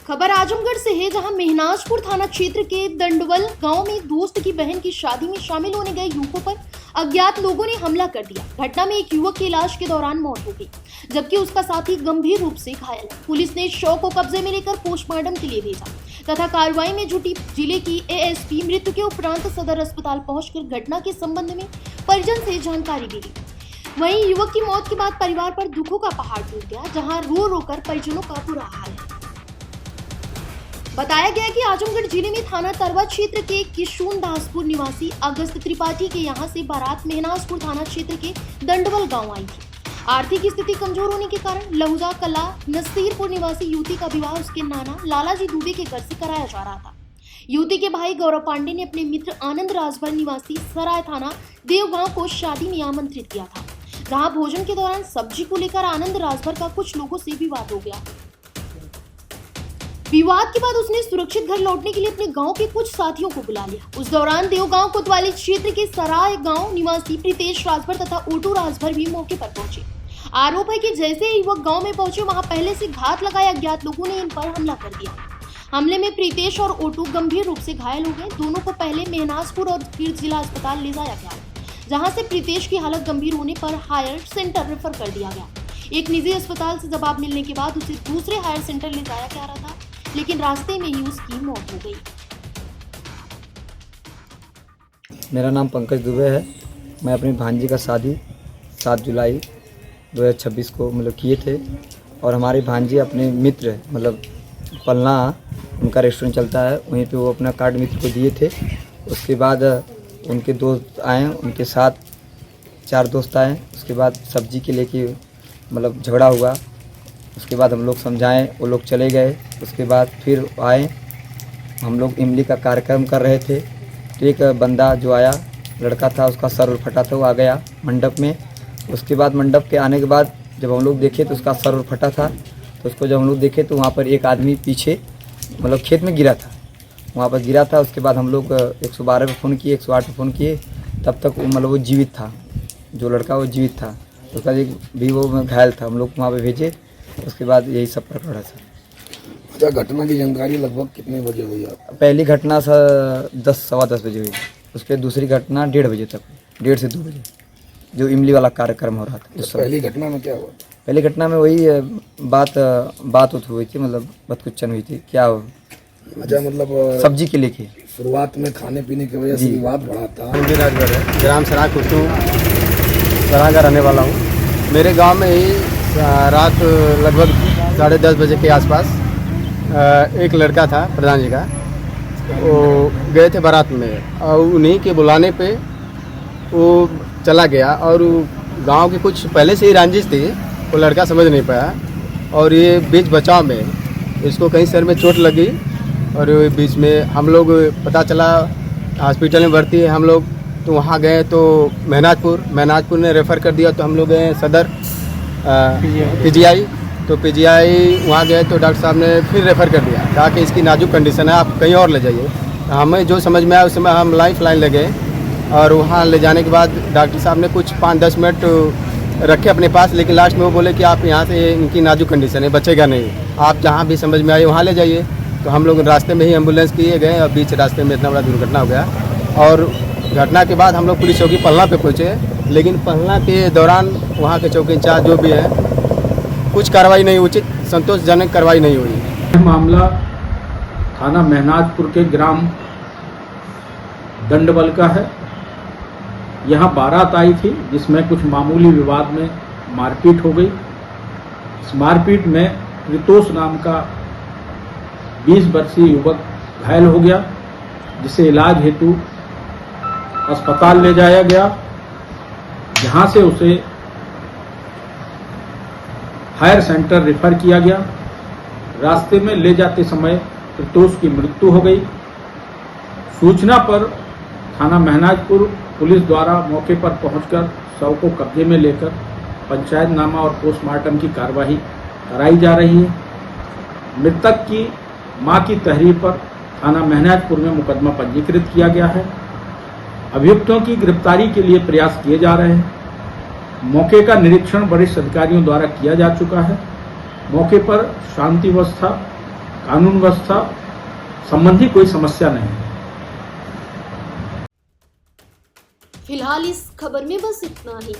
खबर आजमगढ़ से है, जहां मेहनाजपुर थाना क्षेत्र के दंडवल गांव में दोस्त की बहन की शादी में शामिल होने गए युवकों पर अज्ञात लोगों ने हमला कर दिया। घटना में एक युवक की इलाज के दौरान मौत हो गई, जबकि उसका साथी गंभीर रूप से घायल। पुलिस ने शव को कब्जे में लेकर पोस्टमार्टम के लिए भेजा तथा कार्रवाई में जुटी जिले की एएसपी मृत्यु के उपरांत सदर अस्पताल पहुंचकर घटना के संबंध में परिजन से जानकारी दी। वहीं युवक की मौत के बाद परिवार पर दुखों का पहाड़ टूट गया, जहां रो रो कर परिजनों का बुरा हाल है। बताया गया कि आजमगढ़ जिले में थाना तरवा क्षेत्र के किशुनदासपुर निवासी अगस्त त्रिपाठी के यहां से बारात मेहनाजपुर थाना क्षेत्र के दंडवल गांव आई थी। आर्थिक स्थिति कमजोर होने के कारण लहुजा कला नसीरपुर निवासी युवती का विवाह उसके नाना लालाजी दुबे के घर से कराया जा रहा था। युवती के भाई गौरव पांडे ने अपने मित्र आनंद राजभर निवासी सराय थाना देवगांव को शादी में आमंत्रित किया था, जहां भोजन के दौरान सब्जी को लेकर आनंद राजभर का कुछ लोगों से विवाद हो गया। विवाद के बाद उसने सुरक्षित घर लौटने के लिए अपने गांव के कुछ साथियों को बुला लिया। उस दौरान देवगांव कोतवाली क्षेत्र के सराय गांव निवासी प्रीतेश राजभर तथा ओटू राजभर भी मौके पर पहुंचे। आरोप है कि जैसे ही युवक गांव में पहुंचे, वहां पहले से घात लगाए अज्ञात लोगों ने इन पर हमला कर दिया। हमले में प्रीतेश और ओटू गंभीर रूप से घायल हो गए। दोनों को पहले मेहनाजपुर और फिर जिला अस्पताल ले जाया गया, जहां से प्रीतेश की हालत गंभीर होने पर हायर सेंटर रेफर कर दिया गया। एक निजी अस्पताल से जवाब मिलने के बाद उसे दूसरे हायर सेंटर ले जाया जा रहा था, लेकिन रास्ते में ही उसकी मौत हो गई। मेरा नाम पंकज दुबे है। मैं अपनी भांजी का शादी 7 जुलाई 2026 को किए थे, और हमारी भांजी अपने मित्र पलना उनका रेस्टोरेंट चलता है, वहीं पे वो अपना कार्ड मित्र को दिए थे। उसके बाद उनके दोस्त आए, उनके साथ 4 दोस्त आए। उसके बाद सब्जी के लेके झगड़ा हुआ। उसके बाद हम लोग समझाएं, वो लोग चले गए। उसके बाद फिर आए, हम लोग इमली का कार्यक्रम कर रहे थे, तो एक बंदा जो आया, लड़का था, उसका सर फटा था, वो आ गया मंडप में। उसके बाद मंडप के आने के बाद जब हम लोग देखे तो उसका सर फटा था, तो उसको जब हम लोग देखे तो वहाँ पर एक आदमी पीछे खेत में गिरा था, वहाँ पर गिरा था। उसके बाद हम लोग 112 पे फ़ोन किए, 108 पे फ़ोन किए, तब तक वो जीवित था, जो लड़का वो जीवित था। उसका एक भी वो घायल था, हम लोग वहाँ पे भेजे। उसके बाद यही सब प्रकरण है सर। क्या घटना की जानकारी लगभग कितने बजे हुई आप? पहली घटना सर 10 सवा 10 बजे हुई। उसके दूसरी घटना 1:30 बजे तक, 1:30 से 2 बजे, जो इमली वाला कार्यक्रम हो रहा था। तो पहली घटना में क्या हुआ? पहली घटना में वही बात हुई थी, बदकुच्चन हुई थी। क्या हो? अच्छा, सब्जी के लेके शुरुआत में खाने पीने की वजह से विवाद बढ़ा था। राजभर है, ग्राम सराय कुटू सराय का रहने वाला हूँ। मेरे गांव में ही रात लगभग 10:30 बजे के आसपास एक लड़का था प्रधान जी का, वो गए थे बारात में, और उन्हीं के बुलाने पे वो चला गया। और गांव के कुछ पहले से ही रंजिश थी, वो लड़का समझ नहीं पाया, और ये बीच बचाव में इसको कहीं सर में चोट लगी, और बीच में हम लोग पता चला हॉस्पिटल में भर्ती है हम लोग। तो वहाँ गए तो मेहनाजपुर ने रेफ़र कर दिया। तो हम लोग गए सदर पीजीआई, तो पीजीआई वहाँ गए तो डॉक्टर साहब ने फिर रेफ़र कर दिया, कहा कि इसकी नाजुक कंडीशन है, आप कहीं और ले जाइए। हमें जो समझ में आया उस समय हम लाइफलाइन ले गए, और वहाँ ले जाने के बाद डॉक्टर साहब ने कुछ 5-10 मिनट रखे अपने पास, लेकिन लास्ट में वो बोले कि आप यहाँ से, इनकी नाजुक कंडीशन है, बचेगा नहीं, आप जहाँ भी समझ में आए वहाँ ले जाइए। तो हम लोग रास्ते में ही एम्बुलेंस किए गए, और बीच रास्ते में इतना बड़ा दुर्घटना हो गया। और घटना के बाद हम लोग पुलिस चौकी पलना पे पहुँचे, लेकिन पलना के दौरान वहाँ के चौकी इंचार्ज जो भी है, कुछ कार्रवाई नहीं, उचित संतोषजनक कार्रवाई नहीं हुई। यह मामला थाना मेहनाजपुर के ग्राम दंडवल का है। यहाँ बारात आई थी, जिसमें कुछ मामूली विवाद में मारपीट हो गई। इस मारपीट में प्रीतोष नाम का 20 वर्षीय युवक घायल हो गया, जिसे इलाज हेतु अस्पताल ले जाया गया, जहां से उसे हायर सेंटर रेफर किया गया। रास्ते में ले जाते समय प्रीतोष की मृत्यु हो गई। सूचना पर थाना मेहनाजपुर पुलिस द्वारा मौके पर पहुंचकर शव को कब्जे में लेकर पंचायतनामा और पोस्टमार्टम की कार्यवाही कराई जा रही है। मृतक की मां की तहरीर पर थाना मेहनाजपुर में मुकदमा पंजीकृत किया गया है। अभियुक्तों की गिरफ्तारी के लिए प्रयास किए जा रहे हैं। मौके का निरीक्षण वरिष्ठ अधिकारियों द्वारा किया जा चुका है। मौके पर शांति व्यवस्था कानून व्यवस्था संबंधी कोई समस्या नहीं है। फिलहाल इस खबर में बस इतना ही।